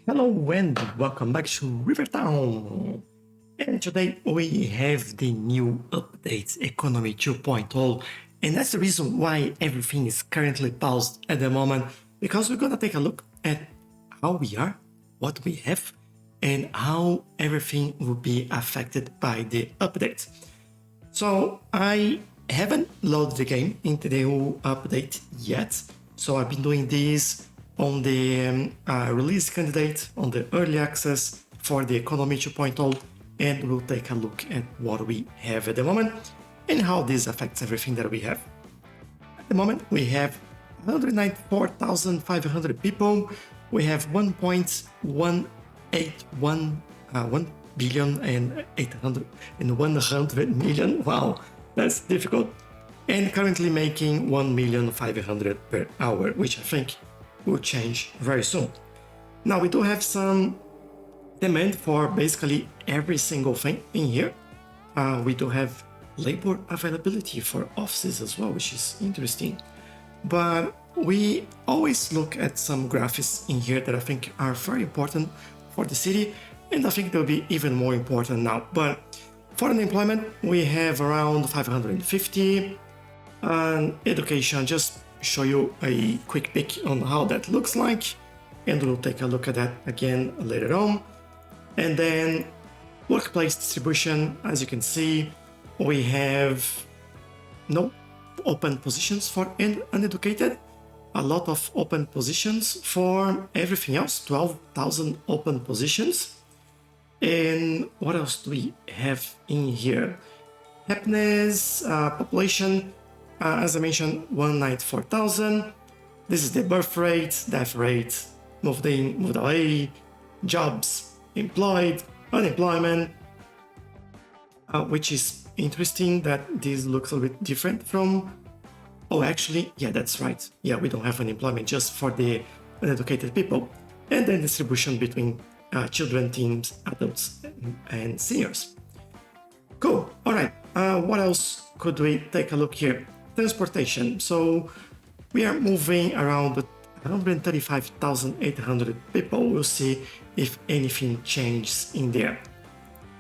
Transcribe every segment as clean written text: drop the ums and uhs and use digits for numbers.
Hello and welcome back to Rivertown. And today we have the new update Economy 2.0, and that's the reason why everything is currently paused at the moment, because we're gonna take a look at how we are, what we have, and how everything will be affected by the update. So I haven't loaded the game into the new update yet, so I've been doing this on the release candidate on the early access for the Economy 2.0, and we'll take a look at what we have at the moment and how this affects everything that we have. At the moment, we have 194,500 people. We have 1.181 1 billion and 100 million. Wow, that's difficult. And currently making 1,500,000 per hour, which I think will change very soon. Now we do have some demand for basically every single thing in here. We do have labor availability for offices as well, which is interesting. But we always look at some graphics in here that I think are very important for the city, and I think they'll be even more important now. But for unemployment, we have around 550. Education, just show you a quick peek on how that looks like, and we'll take a look at that again later on. And then workplace distribution, as you can see, we have no open positions for uneducated, a lot of open positions for everything else, 12,000 open positions. And what else do we have in here? Happiness, population, as I mentioned, 194,000. This is the birth rate, death rate, moved in, moved away, jobs, employed, unemployment, which is interesting that this looks a little bit different from... Oh, actually, yeah, that's right. Yeah, we don't have unemployment just for the uneducated people. And then distribution between children, teens, adults, and seniors. Cool. All right. What else could we take a look here? Transportation. So we are moving around 135,800 people. We'll see if anything changes in there.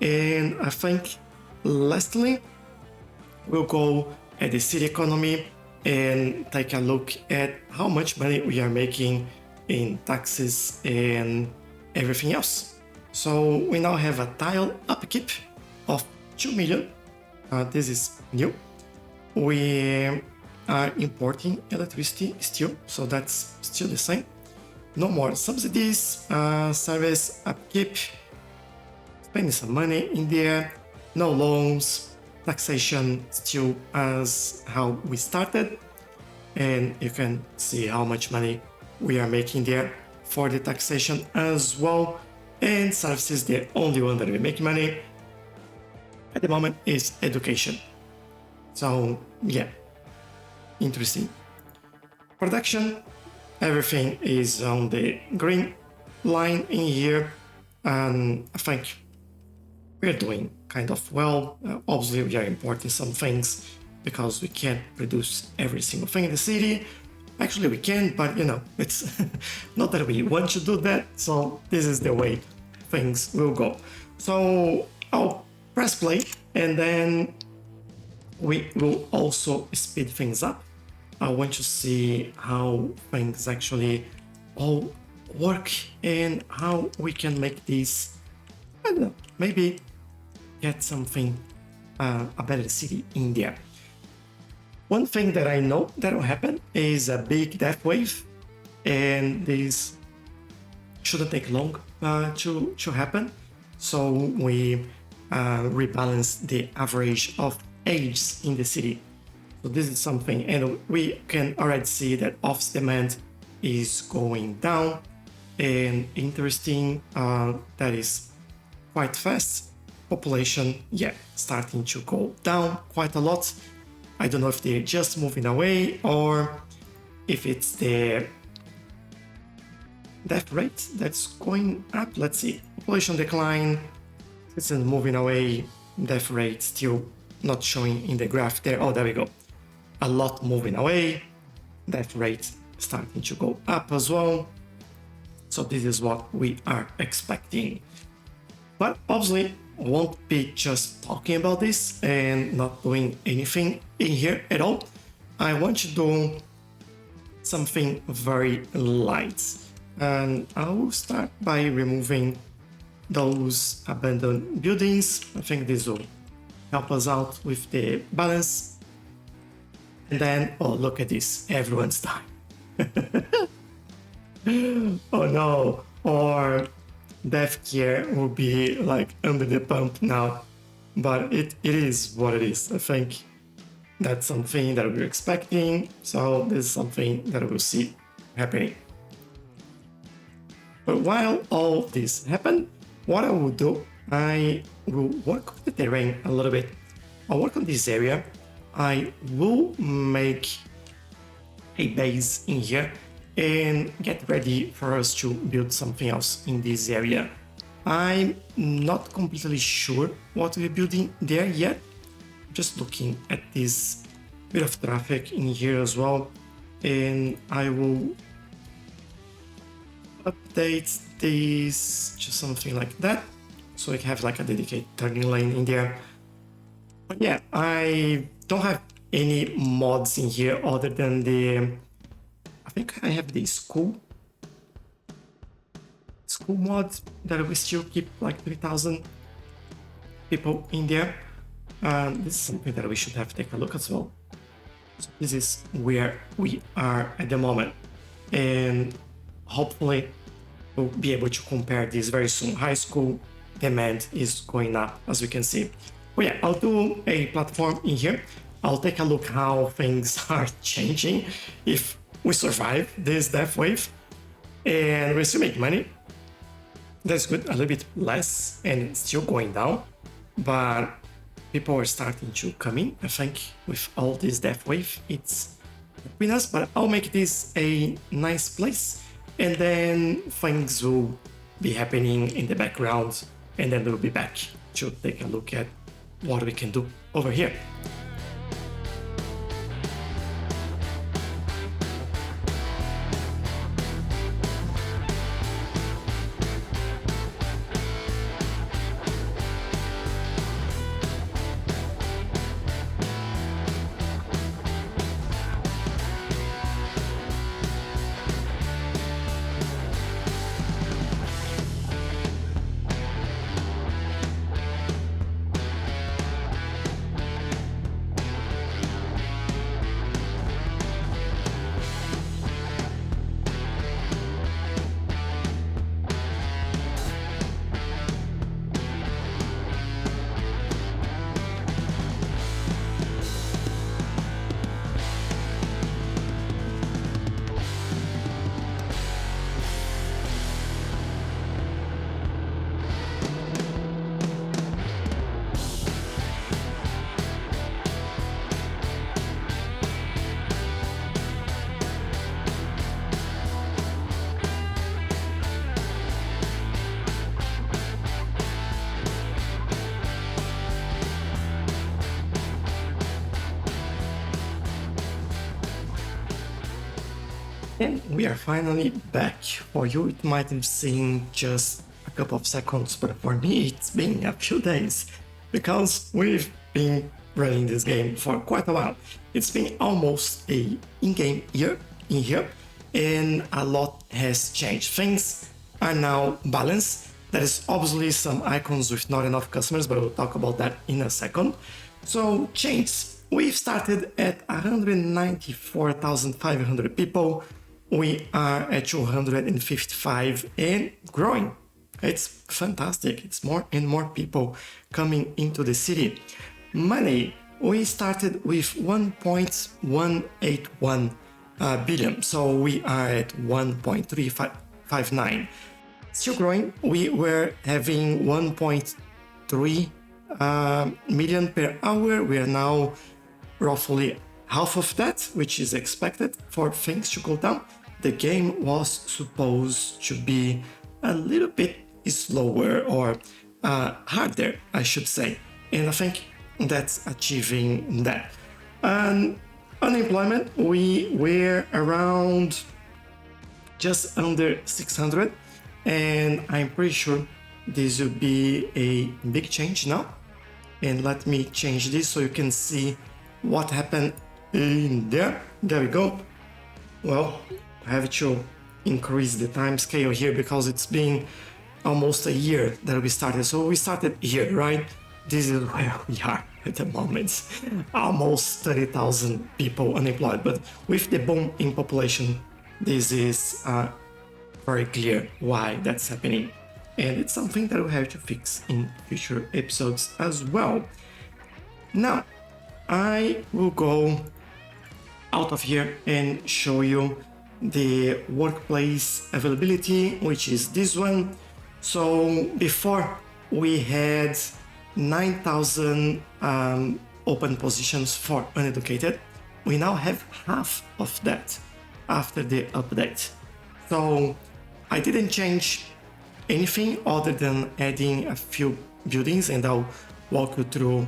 And I think lastly, we'll go at the city economy and take a look at how much money we are making in taxes and everything else. So we now have a tile upkeep of 2 million. This is new. We are importing electricity still, so that's still the same. No more subsidies, service upkeep, spending some money in there, no loans, taxation still as how we started, and you can see how much money we are making there for the taxation as well. And services, the only one that we make money at the moment is education. So yeah, interesting. Production, everything is on the green line in here, and I think we're doing kind of well. Obviously, we are importing some things because we can't produce every single thing in the city. Actually, we can, but you know, it's not that we want to do that. So this is the way things will go. So I'll press play, and then we will also speed things up. I want to see how things actually all work and how we can make this, I don't know, maybe get something, a better city in there. One thing that I know that will happen is a big death wave, and this shouldn't take long to happen. So we rebalance the average of age in the city. So this is something, and we can already see that office demand is going down, and interesting, that is quite fast. Population, yeah, starting to go down quite a lot. I don't know if they're just moving away or if it's the death rate that's going up. Let's see, population decline, it's moving away, death rate still not showing in the graph there. Oh, there we go. A lot moving away, death rate starting to go up as well. So this is what we are expecting. But obviously, won't be just talking about this and not doing anything in here at all. I want to do something very light. And I'll start by removing those abandoned buildings. I think this will help us out with the balance. And then, oh, look at this, everyone's dying. Oh no, or death care will be like under the pump now. But it is what it is. I think that's something that we're expecting. So this is something that we'll see happening. But while all this happen, what I will do, I will work on the terrain a little bit. I'll work on this area. I will make a base in here and get ready for us to build something else in this area. I'm not completely sure what we're building there yet. Just looking at this bit of traffic in here as well, and I will update this to something like that, so we can have like a dedicated turning lane in there. But yeah, I don't have any mods in here other than I think I have the school mod that we still keep like 3,000 people in there. This is something that we should have to take a look as well. So this is where we are at the moment, and hopefully we'll be able to compare this very soon. High school demand is going up, as we can see. But yeah, I'll do a platform in here. I'll take a look how things are changing if we survive this death wave, and we still make money. That's good, a little bit less, and it's still going down, but people are starting to come in. I think with all this death wave, it's helping us, but I'll make this a nice place, and then things will be happening in the background, and then we'll be back to take a look at what we can do over here. And we are finally back. For you, it might have seemed just a couple of seconds, but for me, it's been a few days because we've been running this game for quite a while. It's been almost a in-game year in here, and a lot has changed. Things are now balanced. There is obviously some icons with not enough customers, but we'll talk about that in a second. So change. We've started at 194,500 people. We are at 255 and growing. It's fantastic. It's more and more people coming into the city. Money, we started with 1.181 billion. So we are at 1.359. Still growing. We were having 1.3 million per hour. We are now roughly half of that, which is expected for things to go down. The game was supposed to be a little bit slower or harder, I should say. And I think that's achieving that. Unemployment, we were around just under 600. And I'm pretty sure this will be a big change now. And let me change this so you can see what happened in there. There we go. Well, I have to increase the time scale here because it's been almost a year that we started. So we started here, right? This is where we are at the moment. Almost 30,000 people unemployed. But with the boom in population, this is very clear why that's happening. And it's something that we have to fix in future episodes as well. Now, I will go out of here and show you the workplace availability, which is this one. So before we had 9,000 open positions for uneducated. We now have half of that after the update. So I didn't change anything other than adding a few buildings, and I'll walk you through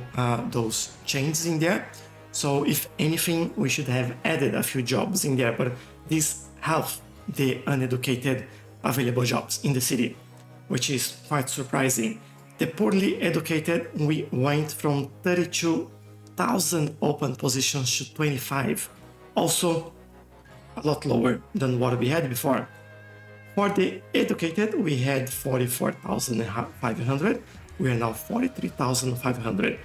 those changes in there. So if anything, we should have added a few jobs in there, but this half the uneducated available jobs in the city, which is quite surprising. The poorly educated, we went from 32,000 open positions to 25. Also a lot lower than what we had before. For the educated, we had 44,500. We are now 43,500.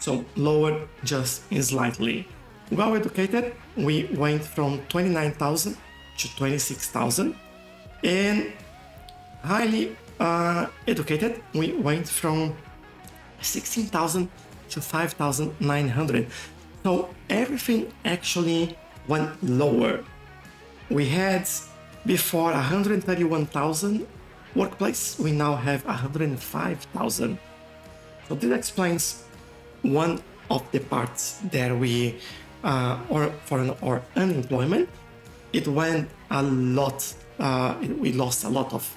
So lower just slightly. Well educated, we went from 29,000 to 26,000. And highly educated, we went from 16,000 to 5,900. So everything actually went lower. We had before 131,000 workplace, we now have 105,000. So this explains one of the parts that we, or for our unemployment, it went a lot, we lost a lot of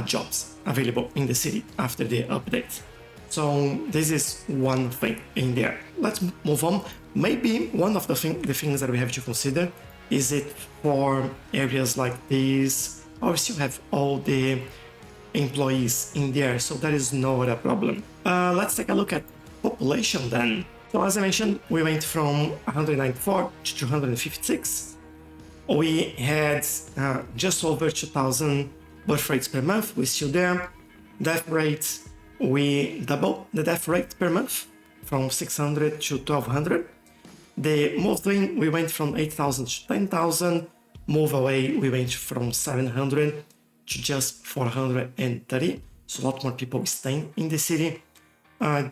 jobs available in the city after the update. So this is one thing in there. Let's move on. Maybe one of the things that we have to consider is it for areas like this, or we still have all the employees in there, so that is not a problem. Let's take a look at population then. So as I mentioned, we went from 194 to 256. We had just over 2,000 birth rates per month. We're still there. Death rates, we doubled the death rate per month from 600 to 1,200. The move in, we went from 8,000 to 10,000. Move away, we went from 700 to just 430. So a lot more people staying in the city.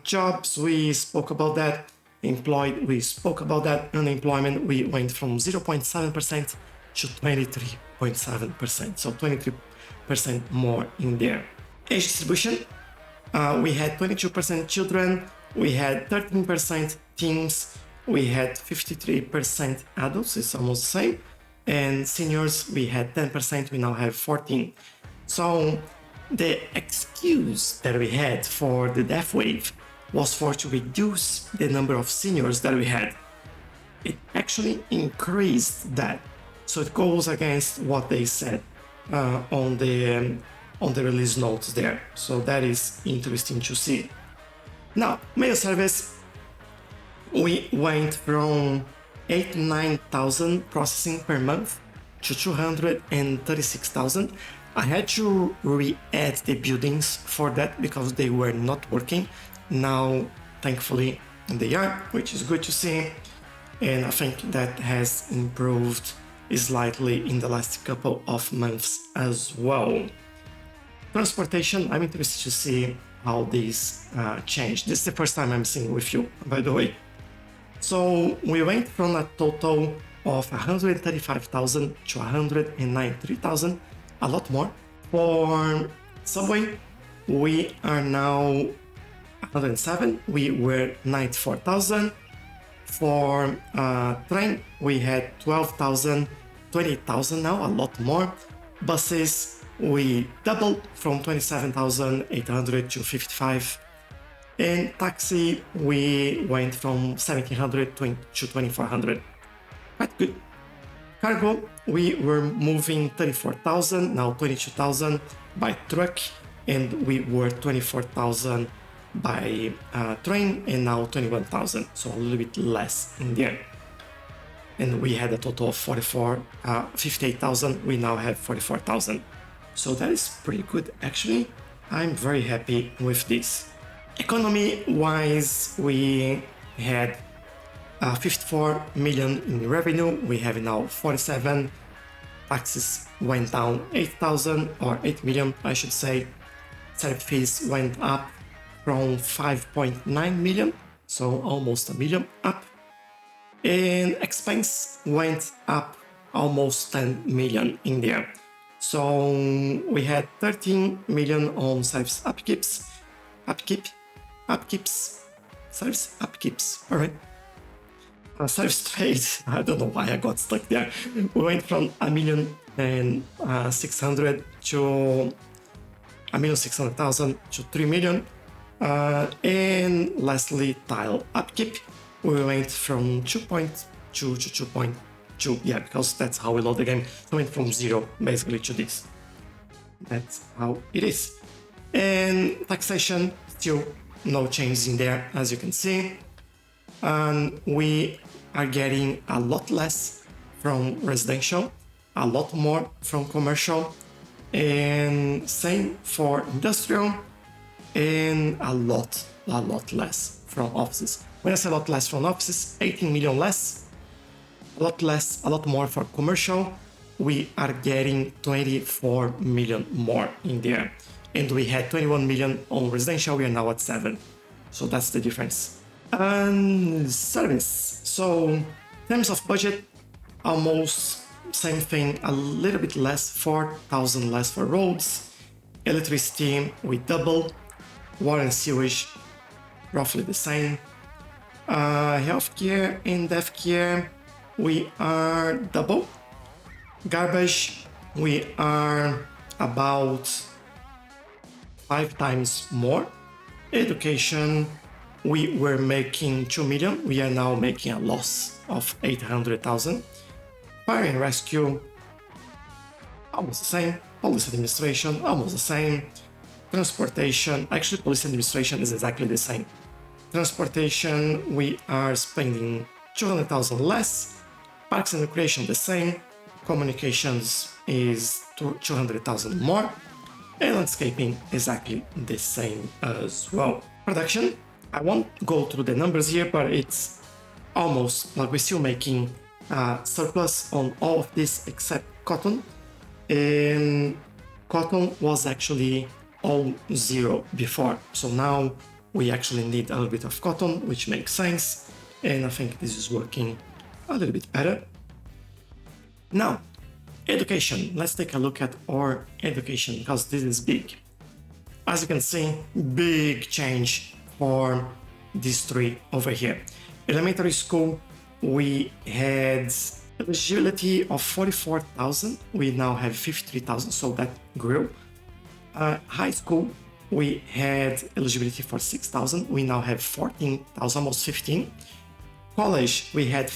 Jobs, we spoke about that. Employed, we spoke about that. Unemployment, we went from 0.7% to 23.7%. So 23% more in there. Age distribution, we had 22% children, we had 13% teens, we had 53% adults, it's almost the same, and seniors, we had 10%, we now have 14%. So the excuse that we had for the death wave was for to reduce the number of seniors that we had. It actually increased that. So it goes against what they said on the release notes there. So that is interesting to see. Now, mail service, we went from 89,000 processing per month to 236,000. I had to re-add the buildings for that because they were not working. Now, thankfully, they are, which is good to see. And I think that has improved slightly in the last couple of months as well. Transportation, I'm interested to see how this changed. This is the first time I'm seeing with you, by the way. So we went from a total of 135,000 to 193,000, a lot more. For subway, we are now 107, we were 94,000. For train, we had 12,000, 28,000 now, a lot more. Buses, we doubled from 27,800 to 55. And taxi, we went from 1,700 to 2,400. Quite good. Cargo, we were moving 34,000, now 22,000 by truck, and we were 24,000 by train, and now 21,000, so a little bit less in there. And we had a total of 58,000, we now have 44,000. So that is pretty good actually. I'm very happy with this. Economy wise, we had 54 million in revenue, we have now 47. Taxes went down 8,000 or 8 million, I should say. Service fees went up from 5.9 million, so almost a million up. And expense went up almost 10 million in there. So we had 13 million on service upkeeps, service upkeeps, all right. Service trade, I don't know why I got stuck there. We went from 1,600,000 to 1,600,000 to 3 million. And lastly, tile upkeep, we went from 2.2 to 2.2, yeah, because that's how we load the game. So we went from 0 basically to this. That's how it is. And taxation, still no changes in there, as you can see. And we are getting a lot less from residential, a lot more from commercial, and same for industrial, and a lot less from offices. When I say a lot less from offices, 18 million less, a lot more for commercial. We are getting 24 million more in there. And we had 21 million on residential, we are now at 7. So that's the difference. And service. So in terms of budget, almost same thing, a little bit less, 4,000 less for roads. Electricity, we double. Water and sewage, roughly the same. Healthcare and death care, we are double. Garbage, we are about 5 times more. Education, we were making 2 million, we are now making a loss of 800,000. Fire and rescue, almost the same. Police administration, almost the same. Transportation, actually police administration is exactly the same. Transportation, we are spending 200,000 less. Parks and recreation, the same. Communications is 200,000 more. And landscaping, exactly the same as well. Production, I won't go through the numbers here, but it's almost like we're still making surplus on all of this except cotton. And cotton was actually all 0 before. So now we actually need a little bit of cotton, which makes sense. And I think this is working a little bit better. Now, education. Let's take a look at our education because this is big. As you can see, big change for these 3 over here. Elementary school, we had eligibility of 44,000. We now have 53,000, so that grew. High school, we had eligibility for 6,000. We now have 14,000, almost 15. College, we had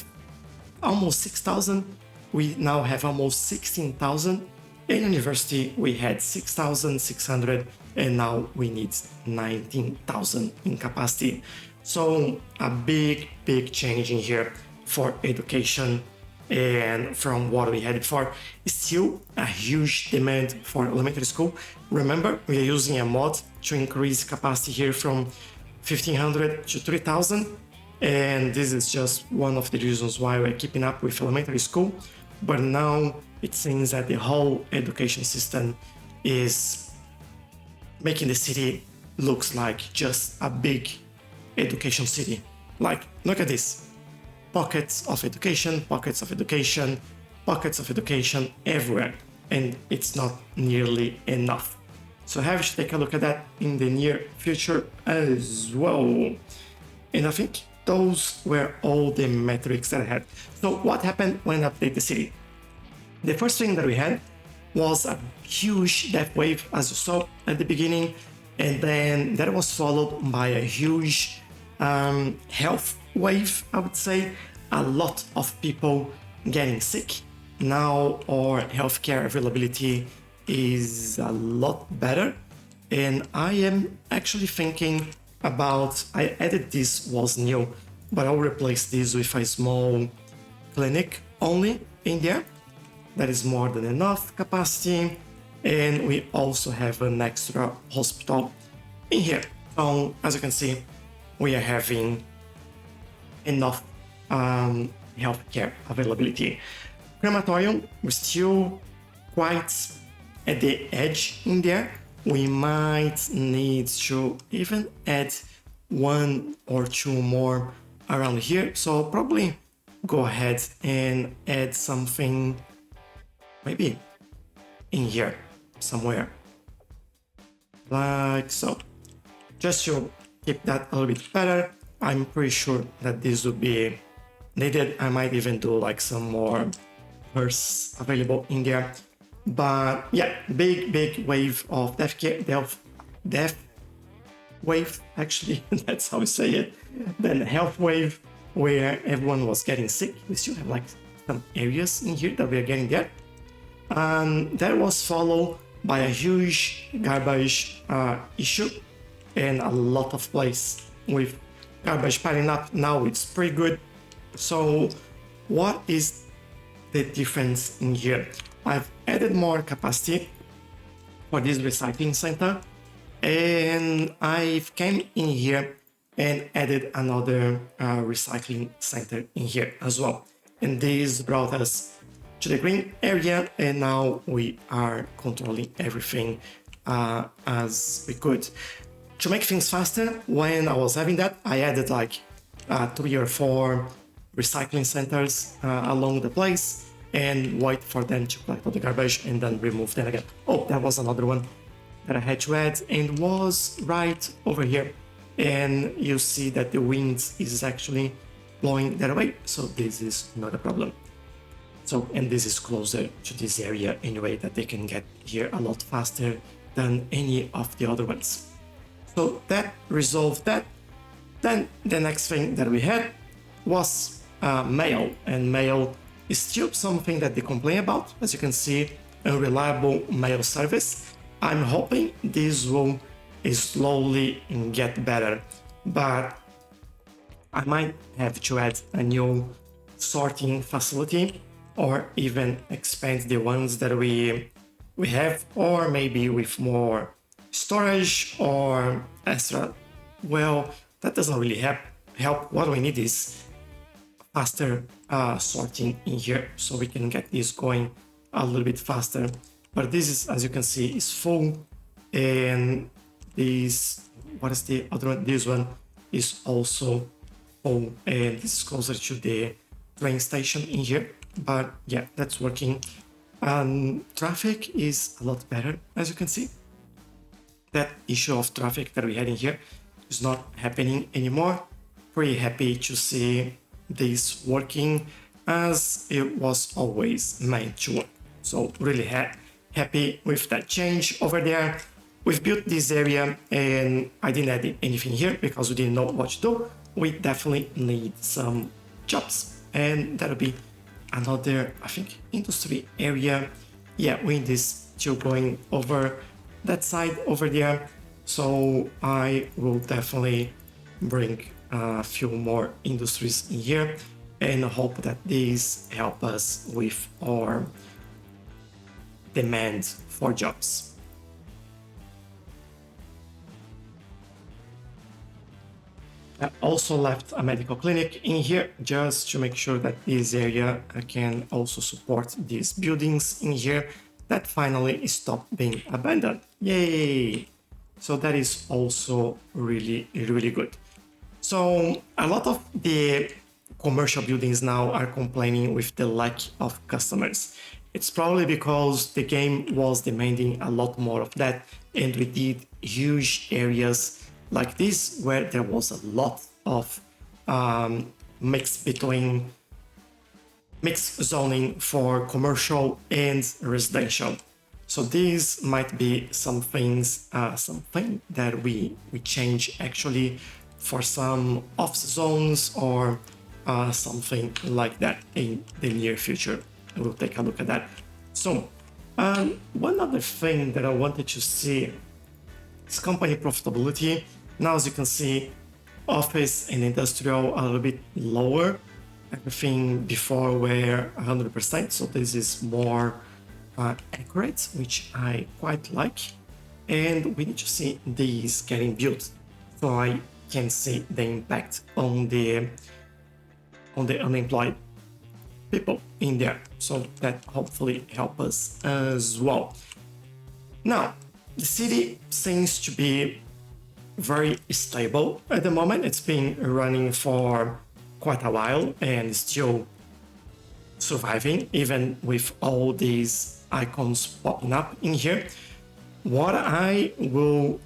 almost 6,000. We now have almost 16,000. In university, we had 6,600, and now we need 19,000 in capacity. So a big change in here for education. And from what we had before, still a huge demand for elementary school. Remember, we are using a mod to increase capacity here from 1,500 to 3,000. And this is just one of the reasons why we're keeping up with elementary school. But now it seems that the whole education system is making the city looks like just a big education city. Like, look at this. Pockets of education everywhere, and it's not nearly enough. So have to take a look at that in the near future as well. And I think those were all the metrics that I had. So what happened when I updated the city? The first thing that we had was a huge death wave, as you saw at the beginning, and then that was followed by a huge health wave, I would say. A lot of people getting sick, now our healthcare availability is a lot better. And I am actually thinking about, I added this was new, but I'll replace this with a small clinic only in there. That is more than enough capacity. And we also have an extra hospital in here. So as you can see, we are having enough healthcare availability. Crematorium, we're still quite at the edge in there. We might need to even add 1 or 2 more around here. So probably go ahead and add something maybe in here somewhere. Like so. Just to keep that a little bit better. I'm pretty sure that this would be needed. I might even do like some more purse available in there. But yeah, big wave of death wave, actually, that's how we say it. Then health wave, where everyone was getting sick. We still have like some areas in here that we are getting there. That was followed by a huge garbage issue and a lot of place with garbage piling up. Now it's pretty good. So what is the difference in here? I've added more capacity for this recycling center, and I've came in here and added another recycling center in here as well. And this brought us to the green area, and now we are controlling everything as we could. To make things faster, when I was having that, I added like 3 or 4 recycling centers along the place and wait for them to collect all the garbage and then remove them again. Oh, that was another one that I had to add and was right over here. And you see that the wind is actually blowing that way, so this is not a problem. So, and this is closer to this area anyway, that they can get here a lot faster than any of the other ones. So that resolved that. Then the next thing that we had was mail, and mail is still something that they complain about. As you can see, unreliable mail service. I'm hoping this will slowly get better, but I might have to add a new sorting facility or even expand the ones that we have, or maybe with more storage or extra. Well, that doesn't really help. What we need is faster sorting in here, so we can get this going a little bit faster. But this is, as you can see, is full, and this, what is the other one? This one is also full, and this is closer to the train station in here. But yeah, that's working. Traffic is a lot better, as you can see. That issue of traffic that we had in here is not happening anymore. Pretty happy to see this working as it was always meant to work. So really happy with that change over there. We've built this area and I didn't add anything here because we didn't know what to do. We definitely need some jobs, and that'll be another, I think, industry area. Yeah, wind is still going over that side over there, so I will definitely bring a few more industries in here and hope that these help us with our demand for jobs. I also left a medical clinic in here just to make sure that this area can also support these buildings in here that finally stopped being abandoned. Yay! So that is also really good. So a lot of the commercial buildings now are complaining with the lack of customers. It's probably because the game was demanding a lot more of that, and we did huge areas like this where there was a lot of mixed zoning for commercial and residential. So these might be something that we change actually for some off zones or something like that in the near future. we'll take a look at that. So one other thing that I wanted to see is company profitability. Now, as you can see, office and industrial a little bit lower. Everything before were 100%, so this is more accurate, which I quite like. And we need to see these getting built, so I can see the impact on the unemployed people in there. So that hopefully help us as well. Now, the city seems to be very stable at the moment. It's been running for quite a while and still surviving, even with all these icons popping up in here. What I will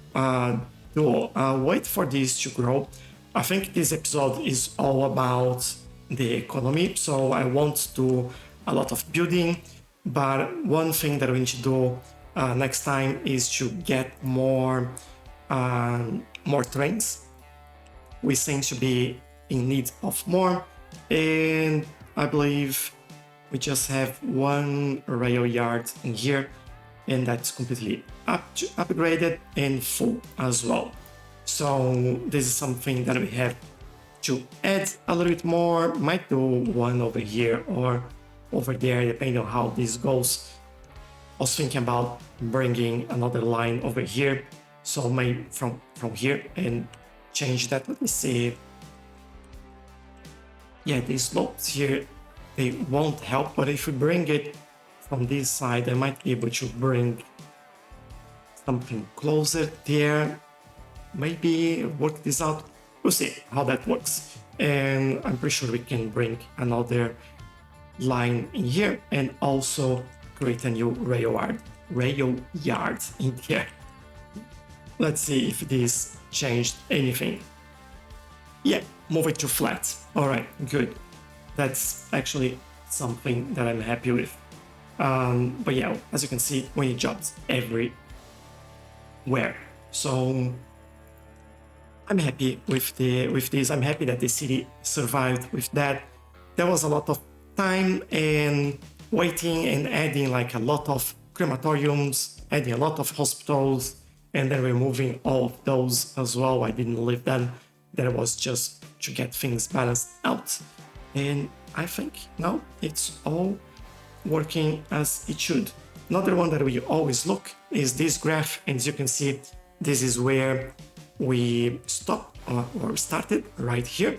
do, wait for this to grow. I think this episode is all about the economy, so I won't do a lot of building, but one thing that we need to do next time is to get more trains. We seem to be in need of more, and I believe we just have one rail yard in here, and that's completely upgraded and full as well. So this is something that we have to add a little bit more. Might do one over here or over there, depending on how this goes. I was thinking about bringing another line over here, so maybe from here and change that. Let me see. Yeah, these slopes here, they won't help, but if we bring it from this side, I might be able to bring something closer there. Maybe work this out. We'll see how that works. And I'm pretty sure we can bring another line in here and also create a new rail yard in here. Let's see if this changed anything. Yeah, move it to flat. All right, good. That's actually something that I'm happy with. But yeah, as you can see, we need jobs everywhere. So I'm happy with this. I'm happy that the city survived with that. There was a lot of time and waiting and adding like a lot of crematoriums, adding a lot of hospitals, and then removing all of those as well. I didn't leave them. That was just to get things balanced out. And I think now it's all working as it should. Another one that we always look is this graph, and as you can see, this is where we stopped or started right here,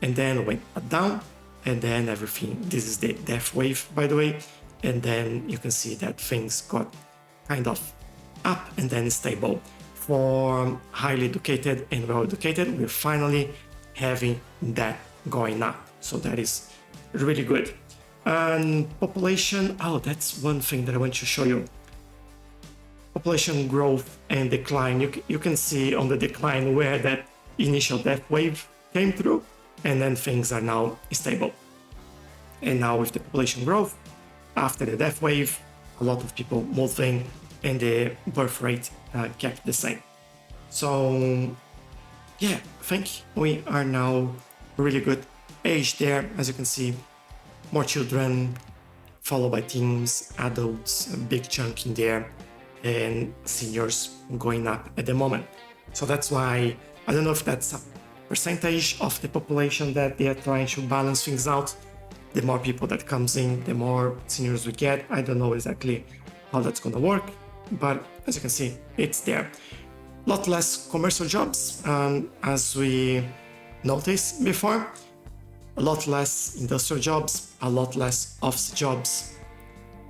and then went down, and then everything. This is the death wave, by the way, and then you can see that things got kind of up and then stable. For highly educated and well-educated, we're finally having that going up, so that is really good. And population, oh, that's one thing that I want to show you. Population growth and decline. You can see on the decline where that initial death wave came through, and then things are now stable. And now with the population growth, after the death wave, a lot of people moving, and the birth rate kept the same. So yeah, I think we are now really good age there. As you can see, more children, followed by teens, adults, a big chunk in there, and seniors going up at the moment. So that's why, I don't know if that's a percentage of the population that they are trying to balance things out. The more people that comes in, the more seniors we get. I don't know exactly how that's gonna work, but as you can see, it's there. A lot less commercial jobs, as we noticed before. A lot less industrial jobs, a lot less office jobs,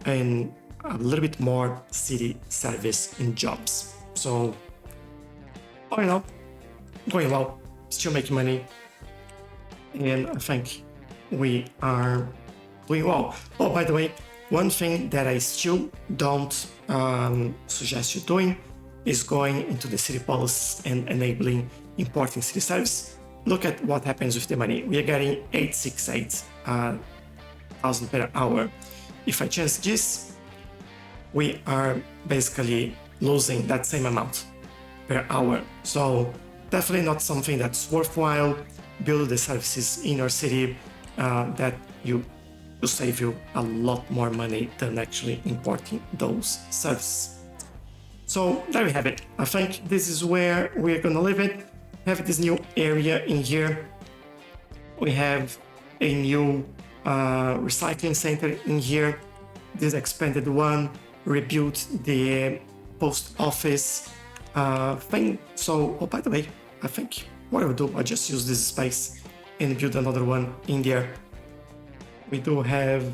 and a little bit more city service in jobs. So, all in all, going well, still making money, and I think we are doing well. Oh, by the way, one thing that I still don't suggest you doing is going into the city policies and enabling importing city service. Look at what happens with the money. We are getting 868,000 per hour. If I change this, we are basically losing that same amount per hour. So definitely not something that's worthwhile. Build the services in your city that you to save you a lot more money than actually importing those services. So there we have it. I think this is where we're gonna leave it. Have this new area in here. We have a new recycling center in here. This expanded one, rebuilt the post office thing. So, oh, by the way, I think what I'll do, I'll just use this space and build another one in there. We do have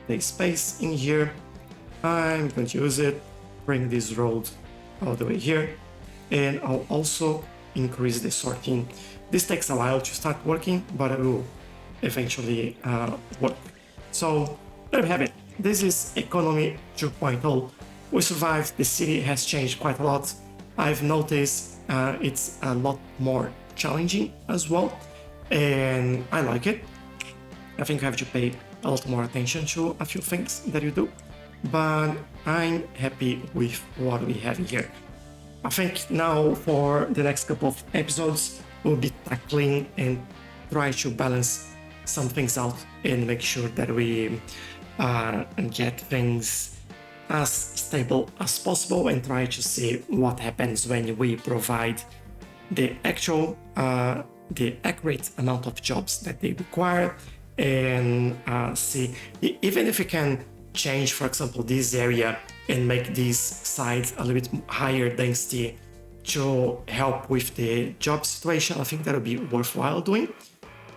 the space in here. I'm going to use it, bring this road all the way here, and I'll also increase the sorting. This takes a while to start working, but it will eventually work. So there we have it. This is Economy 2.0. We survived. The city has changed quite a lot. I've noticed it's a lot more challenging as well, and I like it. I think you have to pay a lot more attention to a few things that you do, but I'm happy with what we have here. I think now for the next couple of episodes, we'll be tackling and try to balance some things out and make sure that we get things as stable as possible and try to see what happens when we provide the actual, the accurate amount of jobs that they require, and see even if we can change, for example, this area and make these sides a little bit higher density to help with the job situation. I think that would be worthwhile doing.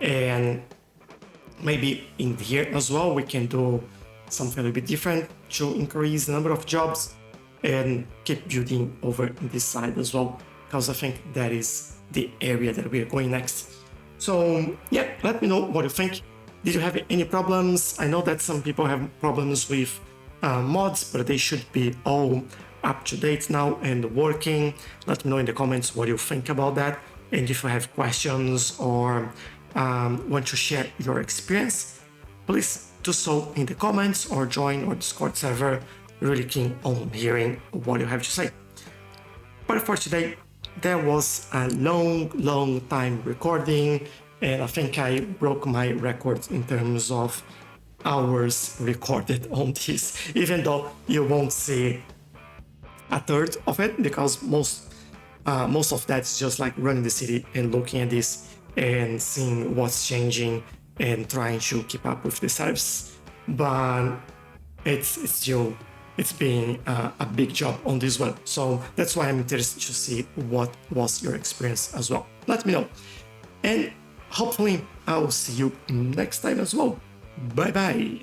And maybe in here as well, we can do something a little bit different to increase the number of jobs and keep building over this side as well, because I think that is the area that we are going next. So yeah, let me know what you think. Did you have any problems? I know that some people have problems with mods, but they should be all up to date now and working. Let me know in the comments what you think about that. And if you have questions or want to share your experience, please do so in the comments or join our Discord server. Really keen on hearing what you have to say. But for today, there was a long time recording, and I think I broke my record in terms of hours recorded on this, even though you won't see a third of it, because most of that is just like running the city and looking at this and seeing what's changing and trying to keep up with the service. But it's been a big job on this one. So that's why I'm interested to see what was your experience as well. Let me know. And hopefully I'll see you next time as well. Bye bye.